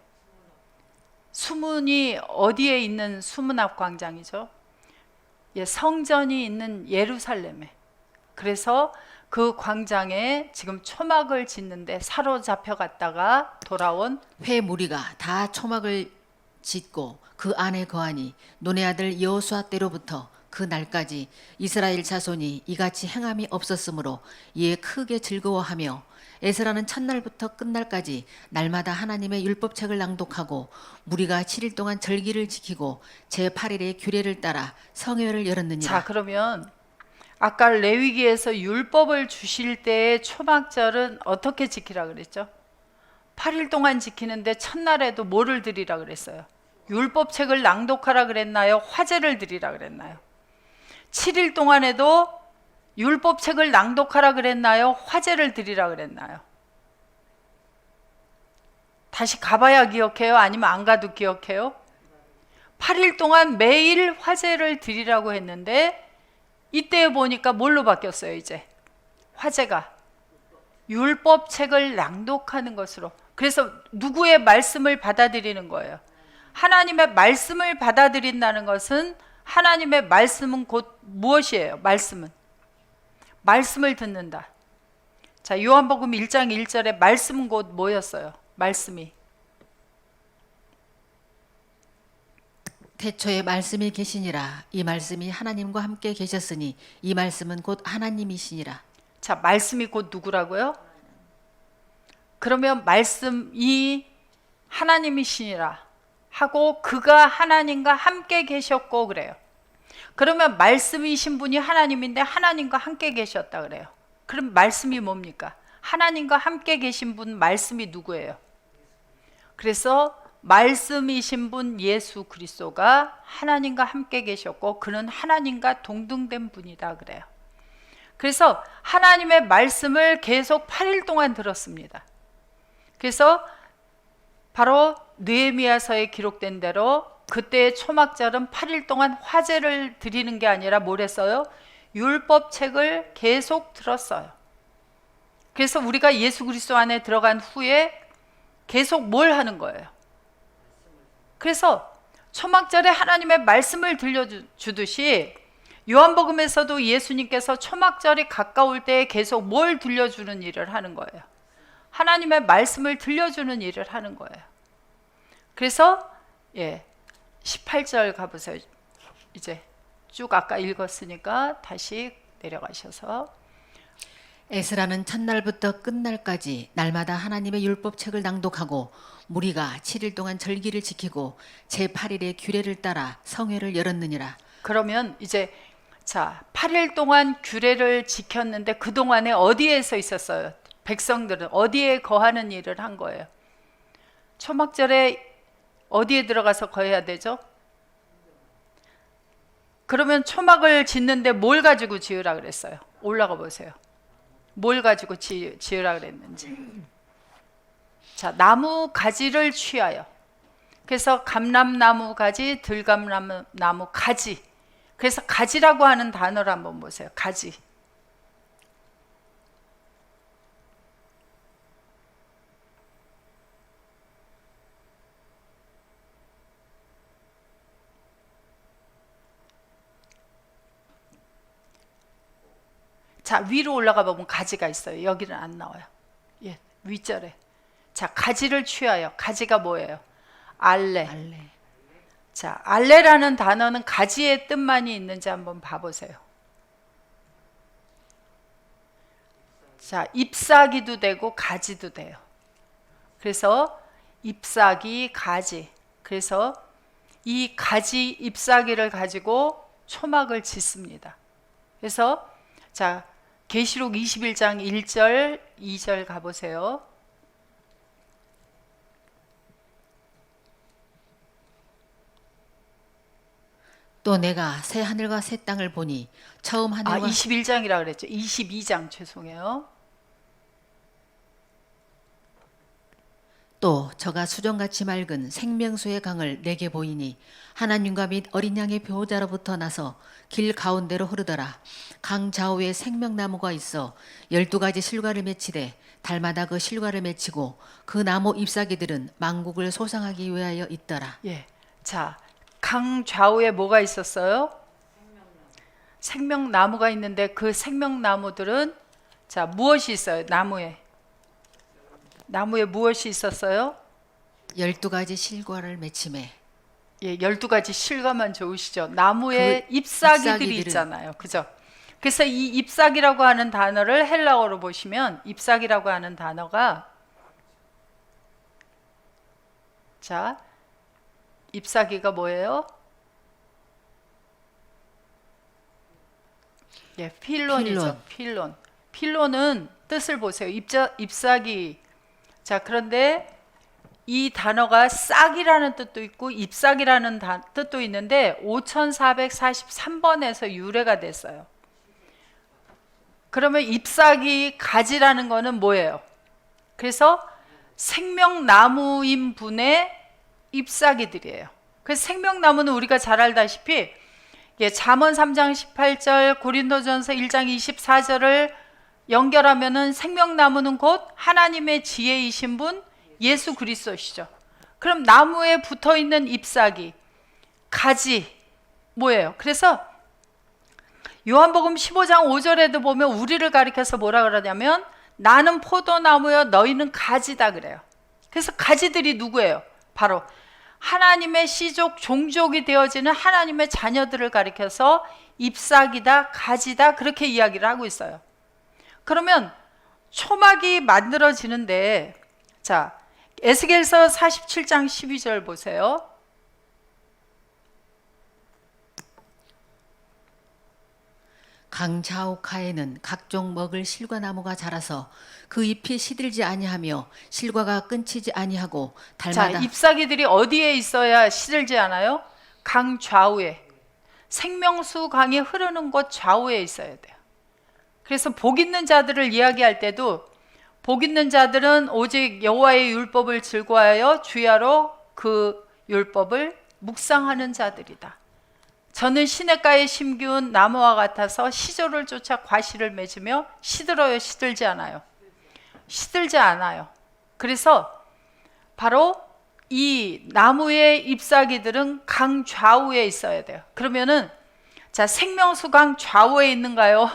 수문이 어디에 있는 수문 앞 광장이죠? 예, 성전이 있는 예루살렘에. 그래서 그 광장에 지금 초막을 짓는데 사로잡혀 갔다가 돌아온 회 무리가 다 초막을 짓고 그 안에 거하니 논의 아들 여호수아 때로부터 그 날까지 이스라엘 자손이 이같이 행함이 없었으므로 이에 크게 즐거워하며 에스라는 첫날부터 끝날까지 날마다 하나님의 율법책을 낭독하고 무리가 7일 동안 절기를 지키고 제8일에 규례를 따라 성회를 열었느니라. 자, 그러면 아까 레위기에서 율법을 주실 때의 초막절은 어떻게 지키라 그랬죠? 8일 동안 지키는데 첫날에도 뭐를 드리라 그랬어요? 율법책을 낭독하라 그랬나요? 화제를 드리라 그랬나요? 7일 동안에도 율법책을 낭독하라 그랬나요? 화제를 드리라 그랬나요? 다시 가봐야 기억해요? 아니면 안 가도 기억해요? 8일 동안 매일 화제를 드리라고 했는데 이때 보니까 뭘로 바뀌었어요? 이제 화제가 율법책을 낭독하는 것으로. 그래서 누구의 말씀을 받아들이는 거예요? 하나님의 말씀을 받아들인다는 것은 하나님의 말씀은 곧 무엇이에요? 말씀을 듣는다. 자, 요한복음 1장 1절에 말씀은 곧 뭐였어요? 말씀이 태초에 말씀이 계시니라. 이 말씀이 하나님과 함께 계셨으니 이 말씀은 곧 하나님이시니라. 자, 말씀이 곧 누구라고요? 그러면 말씀이 하나님이시니라 하고 그가 하나님과 함께 계셨고 그래요. 그러면 말씀이신 분이 하나님인데 하나님과 함께 계셨다 그래요. 그럼 말씀이 뭡니까? 하나님과 함께 계신 분 말씀이 누구예요? 그래서 말씀이신 분 예수 그리스도가 하나님과 함께 계셨고 그는 하나님과 동등된 분이다 그래요. 그래서 하나님의 말씀을 계속 8일 동안 들었습니다. 그래서 바로 느헤미야서에 기록된 대로 그때의 초막절은 8일 동안 화제를 드리는 게 아니라 뭘 했어요? 율법책을 계속 들었어요. 그래서 우리가 예수 그리스도 안에 들어간 후에 계속 뭘 하는 거예요? 그래서 초막절에 하나님의 말씀을 들려주듯이 요한복음에서도 예수님께서 초막절이 가까울 때 계속 뭘 들려주는 일을 하는 거예요? 하나님의 말씀을 들려주는 일을 하는 거예요. 그래서 18절 가보세요. 이제 쭉 아까 읽었으니까 다시 내려가셔서 에스라는 첫날부터 끝날까지 날마다 하나님의 율법책을 낭독하고 무리가 7일 동안 절기를 지키고 제8일에 규례를 따라 성회를 열었느니라. 그러면 이제 자 8일 동안 규례를 지켰는데 그동안에 어디에서 있었어요? 백성들은 어디에 거하는 일을 한 거예요? 초막절에 어디에 들어가서 거해야 되죠? 그러면 초막을 짓는데 뭘 가지고 지으라 그랬어요? 올라가 보세요. 뭘 가지고 지으라 그랬는지. 자, 나무 가지를 취하여. 그래서 감람나무 가지, 들감람나무 가지. 그래서 가지라고 하는 단어를 한번 보세요. 가지. 자, 위로 올라가 보면 가지가 있어요. 여기는 안 나와요. 예, 윗절에. 자, 가지를 취하여. 가지가 뭐예요? 알레. 알레. 자, 알레라는 단어는 가지의 뜻만이 있는지 한번 봐보세요. 자, 잎사귀도 되고 가지도 돼요. 그래서 잎사귀, 가지. 그래서 이 가지, 잎사귀를 가지고 초막을 짓습니다. 그래서 자, 계시록 21장 1절, 2절 가보세요. 또 내가 새 하늘과 새 땅을 보니 처음 아, 하늘과 21장이라 그랬죠. 22장 죄송해요. 또 저가 수정같이 맑은 생명수의 강을 내게 보이니 하나님과 및 어린 양의 보호자로부터 나서 길 가운데로 흐르더라. 강 좌우에 생명나무가 있어 12가지 실과를 맺히되 달마다 그 실과를 맺히고 그 나무 잎사귀들은 만국을 소상하기 위하여 있더라. 예. 자, 강 좌우에 뭐가 있었어요? 생명나무가 있는데 그 생명나무들은 자, 무엇이 있어요? 나무에 무엇이 있었어요? 12가지 실과를 맺힘에 예, 12가지 실과만 좋으시죠. 나무에 잎사귀들이 있잖아요. 그죠? 그래서 이 잎사귀라고 하는 단어를 헬라어로 보시면 잎사귀라고 하는 단어가 자, 잎사귀가 뭐예요? 예, 필론이죠. 필론은 뜻을 보세요. 잎사귀. 자, 그런데 이 단어가 싹이라는 뜻도 있고 잎사귀라는 뜻도 있는데 5443번에서 유래가 됐어요. 그러면 잎사귀 가지라는 거는 뭐예요? 그래서 생명나무인 분의 잎사귀들이에요. 그래서 생명나무는 우리가 잘 알다시피 예, 잠언 3장 18절, 고린도전서 1장 24절을 연결하면은 생명나무는 곧 하나님의 지혜이신 분 예수 그리스도시죠. 그럼 나무에 붙어 있는 잎사귀, 가지 뭐예요? 그래서 요한복음 15장 5절에도 보면 우리를 가리켜서 뭐라 그러냐면 나는 포도나무여 너희는 가지다 그래요. 그래서 가지들이 누구예요? 바로 하나님의 씨족 종족이 되어지는 하나님의 자녀들을 가리켜서 잎사귀다 가지다 그렇게 이야기를 하고 있어요. 그러면 초막이 만들어지는데 자, 에스겔서 47장 12절 보세요. 강 좌우가에는 각종 먹을 실과나무가 자라서 그 잎이 시들지 아니하며 실과가 끊치지 아니하고 달마다 자, 잎사귀들이 어디에 있어야 시들지 않아요? 강 좌우에. 생명수 강이 흐르는 곳 좌우에 있어야 돼요. 그래서 복 있는 자들을 이야기할 때도 복 있는 자들은 오직 여호와의 율법을 즐거워하여 주야로 그 율법을 묵상하는 자들이다. 저는 시냇가에 심기운 나무와 같아서 시조를 쫓아 과실을 맺으며 시들어요. 시들지 않아요. 시들지 않아요. 그래서 바로 이 나무의 잎사귀들은 강 좌우에 있어야 돼요. 그러면은 자, 생명수 강 좌우에 있는가요?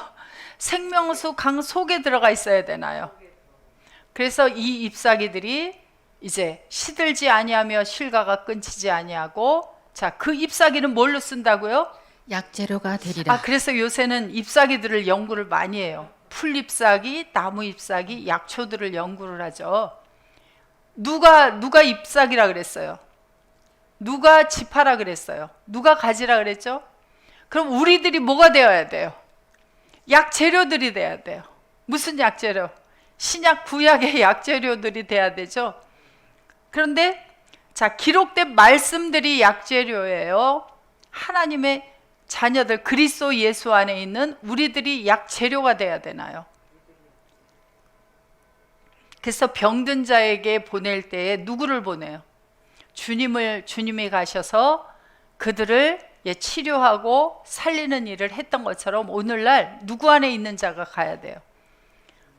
생명수 강 속에 들어가 있어야 되나요? 그래서 이 잎사귀들이 이제 시들지 아니하며 실과가 끊치지 아니하고 자, 그 잎사귀는 뭘로 쓴다고요? 약재료가 되리라. 아, 그래서 요새는 잎사귀들을 연구를 많이 해요. 풀잎사귀, 나무 잎사귀, 약초들을 연구를 하죠. 누가 잎사귀라 그랬어요? 누가 지파라 그랬어요? 누가 가지라 그랬죠? 그럼 우리들이 뭐가 되어야 돼요? 약재료들이 돼야 돼요. 무슨 약재료? 신약 구약의 약재료들이 돼야 되죠. 그런데 자, 기록된 말씀들이 약재료예요. 하나님의 자녀들 그리스도 예수 안에 있는 우리들이 약재료가 돼야 되나요? 그래서 병든 자에게 보낼 때에 누구를 보내요? 주님이 가셔서 그들을 치료하고 살리는 일을 했던 것처럼 오늘날 누구 안에 있는 자가 가야 돼요?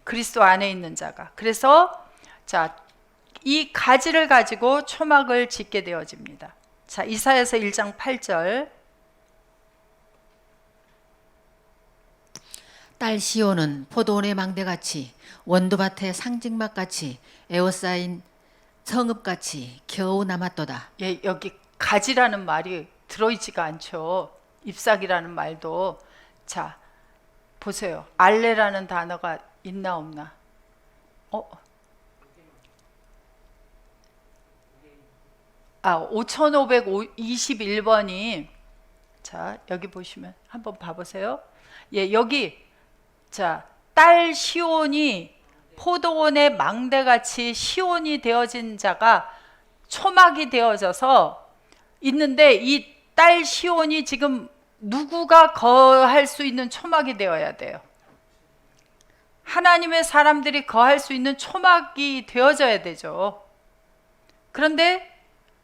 그리스도 안에 있는 자가. 그래서 자, 이 가지를 가지고 초막을 짓게 되어집니다. 자, 이사야서 1장 8절. 딸 시온은 포도원의 망대같이 원두밭의 상징막같이 에워싸인 성읍같이 겨우 남았도다. 예, 여기 가지라는 말이 들어있지가 않죠. 잎사귀라는 말도. 자, 보세요. 알레라는 단어가 있나 없나? 5521번이 자, 여기 보시면 한번 봐보세요. 예, 여기 자, 딸 시온이 포도원의 망대같이 시온이 되어진 자가 초막이 되어져서 있는데 이 딸 시온이 지금 누구가 거할 수 있는 초막이 되어야 돼요. 하나님의 사람들이 거할 수 있는 초막이 되어져야 되죠. 그런데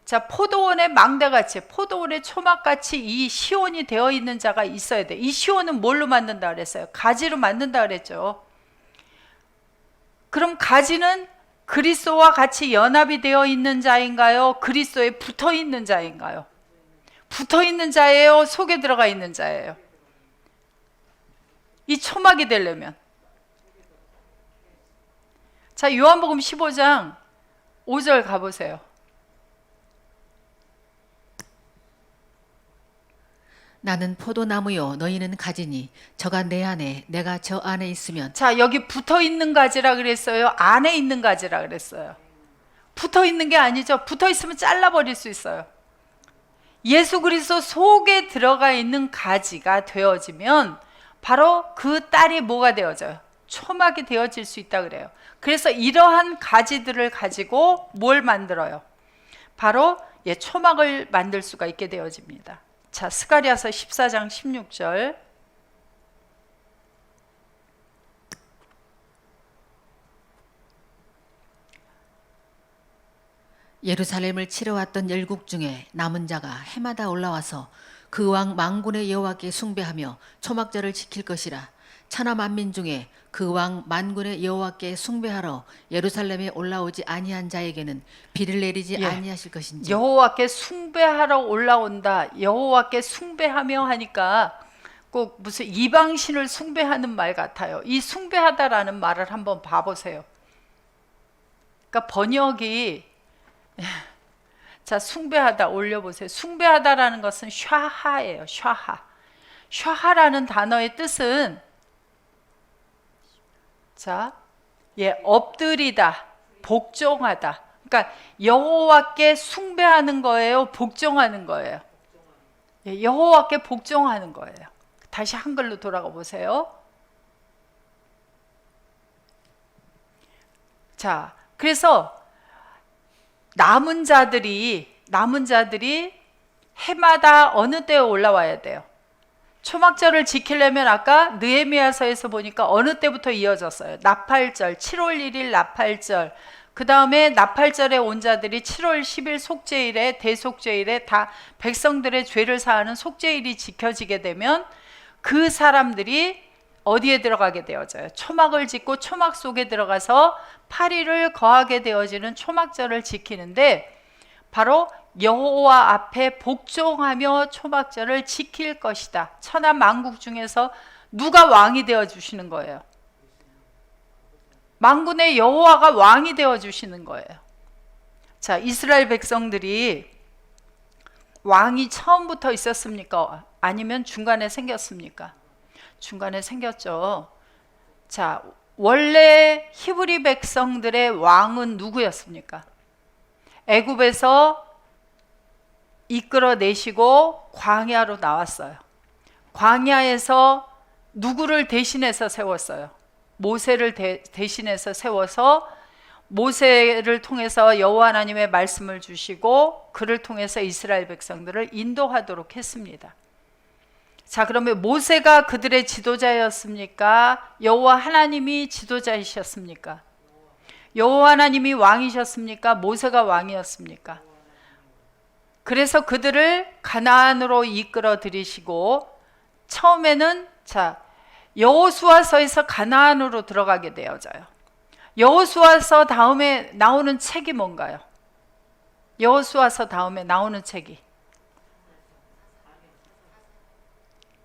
자, 포도원의 망대같이 포도원의 초막같이 이 시온이 되어 있는 자가 있어야 돼. 이 시온은 뭘로 만든다 그랬어요? 가지로 만든다 그랬죠. 그럼 가지는 그리스도와 같이 연합이 되어 있는 자인가요? 그리스도에 붙어 있는 자인가요? 붙어 있는 자예요? 속에 들어가 있는 자예요? 이 초막이 되려면. 자, 요한복음 15장 5절 가보세요. 나는 포도나무요 너희는 가지니 저가 내 안에 내가 저 안에 있으면. 자, 여기 붙어 있는 가지라 그랬어요? 안에 있는 가지라 그랬어요? 붙어 있는 게 아니죠. 붙어 있으면 잘라버릴 수 있어요. 예수 그리스도 속에 들어가 있는 가지가 되어지면 바로 그 딸이 뭐가 되어져요? 초막이 되어질 수 있다 그래요. 그래서 이러한 가지들을 가지고 뭘 만들어요? 바로 초막을 만들 수가 있게 되어집니다. 자, 스가랴서 14장 16절. 예루살렘을 치러왔던 열국 중에 남은 자가 해마다 올라와서 그 왕 만군의 여호와께 숭배하며 초막절을 지킬 것이라. 천하 만민 중에 그 왕 만군의 여호와께 숭배하러 예루살렘에 올라오지 아니한 자에게는 비를 내리지 아니하실 것인지. 여호와께 숭배하러 올라온다. 여호와께 숭배하며 하니까 꼭 무슨 이방신을 숭배하는 말 같아요. 이 숭배하다라는 말을 한번 봐보세요. 그러니까 번역이 자, 숭배하다 올려보세요. 숭배하다라는 것은 샤하예요. 샤하. 샤하라는 단어의 뜻은 자, 엎드리다, 복종하다. 그러니까 여호와께 숭배하는 거예요, 복종하는 거예요. 여호와께 복종하는 거예요. 다시 한글로 돌아가 보세요. 자, 그래서 남은 자들이 해마다 어느 때에 올라와야 돼요? 초막절을 지키려면 아까 느헤미야서에서 보니까 어느 때부터 이어졌어요? 나팔절, 7월 1일 나팔절. 그 다음에 나팔절에 온 자들이 7월 10일 속죄일에 대속죄일에 다 백성들의 죄를 사하는 속죄일이 지켜지게 되면 그 사람들이 어디에 들어가게 되어져요? 초막을 짓고 초막 속에 들어가서 8일을 거하게 되어지는 초막절을 지키는데 바로 여호와 앞에 복종하며 초막절을 지킬 것이다. 천하 만국 중에서 누가 왕이 되어 주시는 거예요? 만군의 여호와가 왕이 되어 주시는 거예요. 자, 이스라엘 백성들이 왕이 처음부터 있었습니까? 아니면 중간에 생겼습니까? 중간에 생겼죠. 자, 원래 히브리 백성들의 왕은 누구였습니까? 애굽에서 이끌어내시고 광야로 나왔어요. 광야에서 누구를 대신해서 세웠어요? 모세를 대신해서 세워서 모세를 통해서 여호와 하나님의 말씀을 주시고 그를 통해서 이스라엘 백성들을 인도하도록 했습니다. 자, 그러면 모세가 그들의 지도자였습니까? 여호와 하나님이 지도자이셨습니까? 여호와 하나님이 왕이셨습니까? 모세가 왕이었습니까? 그래서 그들을 가나안으로 이끌어 들이시고 처음에는 자, 여호수아서에서 가나안으로 들어가게 되어져요. 여호수아서 다음에 나오는 책이 뭔가요? 여호수아서 다음에 나오는 책이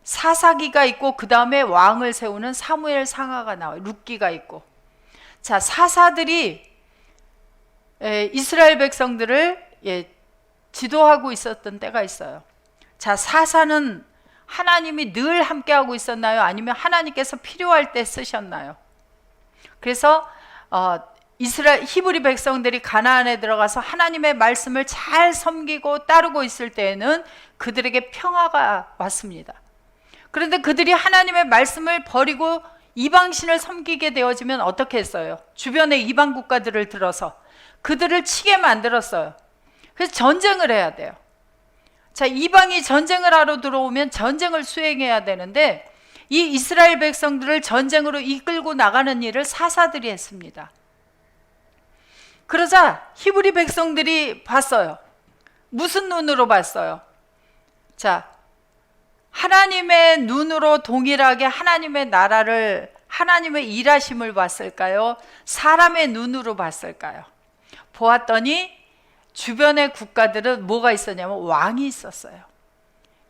사사기가 있고 그 다음에 왕을 세우는 사무엘 상하가 나와요. 룻기가 있고. 자, 사사들이 이스라엘 백성들을 지도하고 있었던 때가 있어요. 자, 사사는 하나님이 늘 함께하고 있었나요? 아니면 하나님께서 필요할 때 쓰셨나요? 그래서 이스라엘 히브리 백성들이 가나안에 들어가서 하나님의 말씀을 잘 섬기고 따르고 있을 때에는 그들에게 평화가 왔습니다. 그런데 그들이 하나님의 말씀을 버리고 이방신을 섬기게 되어지면 어떻게 했어요? 주변의 이방 국가들을 들어서 그들을 치게 만들었어요. 그래서 전쟁을 해야 돼요. 자, 이방이 전쟁을 하러 들어오면 전쟁을 수행해야 되는데 이 이스라엘 백성들을 전쟁으로 이끌고 나가는 일을 사사들이 했습니다. 그러자 히브리 백성들이 봤어요. 무슨 눈으로 봤어요? 자, 하나님의 눈으로 동일하게 하나님의 나라를, 하나님의 일하심을 봤을까요? 사람의 눈으로 봤을까요? 보았더니 주변의 국가들은 뭐가 있었냐면 왕이 있었어요.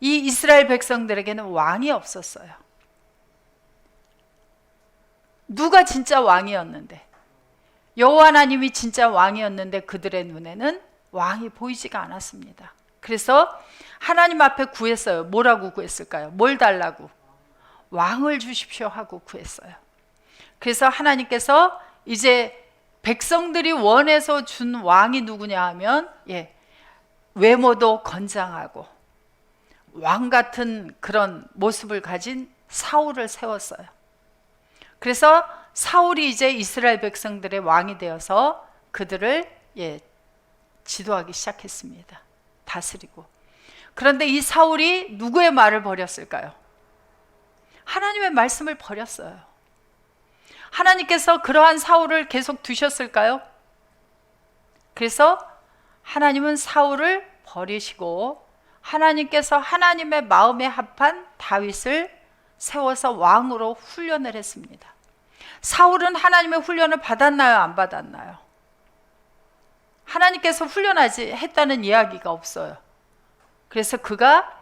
이 이스라엘 백성들에게는 왕이 없었어요. 누가 진짜 왕이었는데, 여호와 하나님이 진짜 왕이었는데 그들의 눈에는 왕이 보이지가 않았습니다. 그래서 하나님 앞에 구했어요. 뭐라고 구했을까요? 뭘 달라고? 왕을 주십시오 하고 구했어요. 그래서 하나님께서 이제 백성들이 원해서 준 왕이 누구냐 하면 외모도 건장하고 왕 같은 그런 모습을 가진 사울을 세웠어요. 그래서 사울이 이제 이스라엘 백성들의 왕이 되어서 그들을 지도하기 시작했습니다. 다스리고. 그런데 이 사울이 누구의 말을 버렸을까요? 하나님의 말씀을 버렸어요. 하나님께서 그러한 사울을 계속 두셨을까요? 그래서 하나님은 사울을 버리시고 하나님께서 하나님의 마음에 합한 다윗을 세워서 왕으로 훈련을 했습니다. 사울은 하나님의 훈련을 받았나요? 안 받았나요? 하나님께서 훈련하지 했다는 이야기가 없어요. 그래서 그가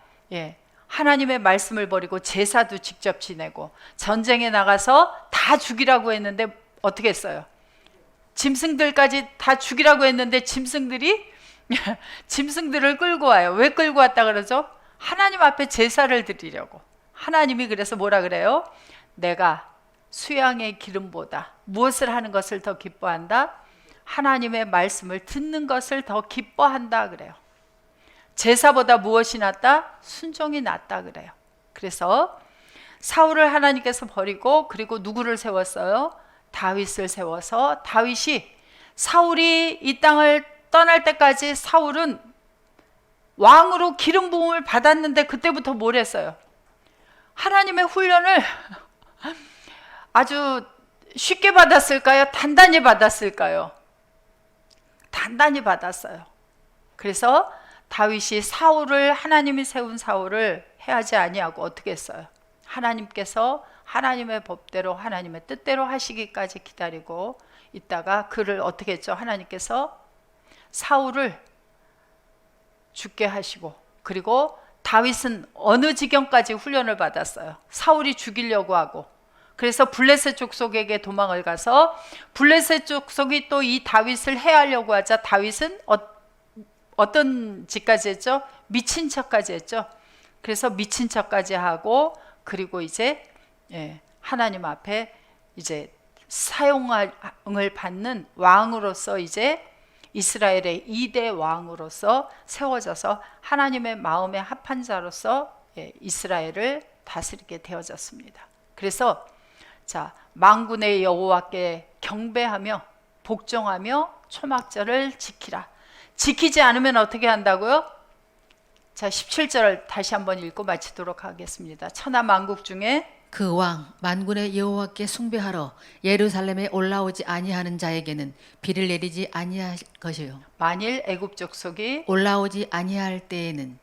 하나님의 말씀을 버리고 제사도 직접 지내고 전쟁에 나가서 다 죽이라고 했는데 어떻게 했어요? 짐승들까지 다 죽이라고 했는데 짐승들이 짐승들을 끌고 와요. 왜 끌고 왔다 그러죠? 하나님 앞에 제사를 드리려고. 하나님이 그래서 뭐라 그래요? 내가 수양의 기름보다 무엇을 하는 것을 더 기뻐한다? 하나님의 말씀을 듣는 것을 더 기뻐한다 그래요. 제사보다 무엇이 낫다? 순종이 낫다 그래요. 그래서 사울을 하나님께서 버리고 그리고 누구를 세웠어요? 다윗을 세워서 다윗이 사울이 이 땅을 떠날 때까지 사울은 왕으로 기름 부음을 받았는데 그때부터 뭘 했어요? 하나님의 훈련을 아주 쉽게 받았을까요? 단단히 받았을까요? 단단히 받았어요. 그래서 다윗이 사울을, 하나님이 세운 사울을 해하지 아니하고 어떻게 했어요? 하나님께서 하나님의 법대로 하나님의 뜻대로 하시기까지 기다리고 있다가 그를 어떻게 했죠? 하나님께서 사울을 죽게 하시고, 그리고 다윗은 어느 지경까지 훈련을 받았어요? 사울이 죽이려고 하고, 그래서 블레셋 족속에게 도망을 가서 블레셋 족속이 또 이 다윗을 해하려고 하자 다윗은 어떤 짓까지 했죠? 미친 척까지 했죠. 그래서 미친 척까지 하고 그리고 이제 하나님 앞에 이제 사용을 받는 왕으로서 이제 이스라엘의 2대 왕으로서 세워져서 하나님의 마음에 합한 자로서 이스라엘을 다스리게 되어졌습니다. 그래서 자, 만군의 여호와께 경배하며 복종하며 초막절을 지키라. 지키지 않으면 어떻게 한다고요? 자, 17절 다시 한번 읽고 마치도록 하겠습니다. 천하 만국 중에 그 왕 만군의 여호와께 숭배하러 예루살렘에 올라오지 아니하는 자에게는 비를 내리지 아니할 것이요 만일 애굽 족속이 올라오지 아니할 때에는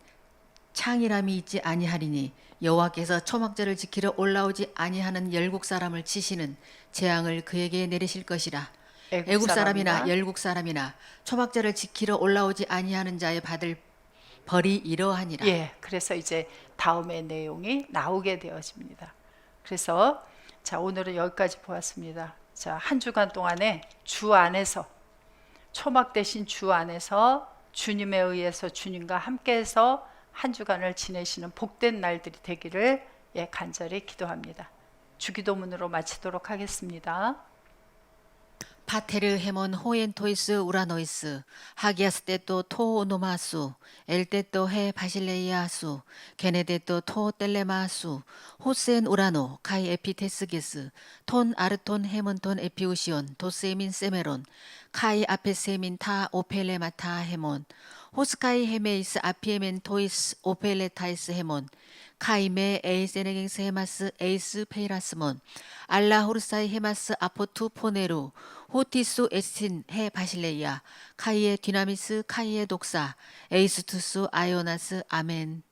창이람이 있지 아니하리니 여호와께서 초막절을 지키러 올라오지 아니하는 열국 사람을 치시는 재앙을 그에게 내리실 것이라. 애굽 사람이나 열국 사람이나 초막절을 지키러 올라오지 아니하는 자의 받을 벌이 이러하니라. 예, 그래서 이제 다음의 내용이 나오게 되어집니다. 그래서 자, 오늘은 여기까지 보았습니다. 자, 한 주간 동안에 주 안에서 초막 대신 주 안에서 주님에 의해서 주님과 함께해서 한 주간을 지내시는 복된 날들이 되기를 간절히 기도합니다. 주기도문으로 마치도록 하겠습니다. 파테르 헤몬 호엔토이스 우라노이스 하기아스 때또 토오노마수 엘때또 해 바실레이아수 게네데또 토 텔레마수 호센 우라노 카이 에피테스게스 톤 아르톤 헤몬톤 에피우시온 도세민 세메론 카이 아페세민 타 오펠레마타 헤몬 호스카이 헤메이스 아피에멘 토이스 오펠레타이스 헤몬 카이메 에이세네갱스 헤마스 에이스 페이라스몬 알라호르사이 헤마스 아포투 포네루 호티수 에스틴 헤 바실레이아 카이에 디나미스 카이에 독사 에이스투스 아요나스 아멘.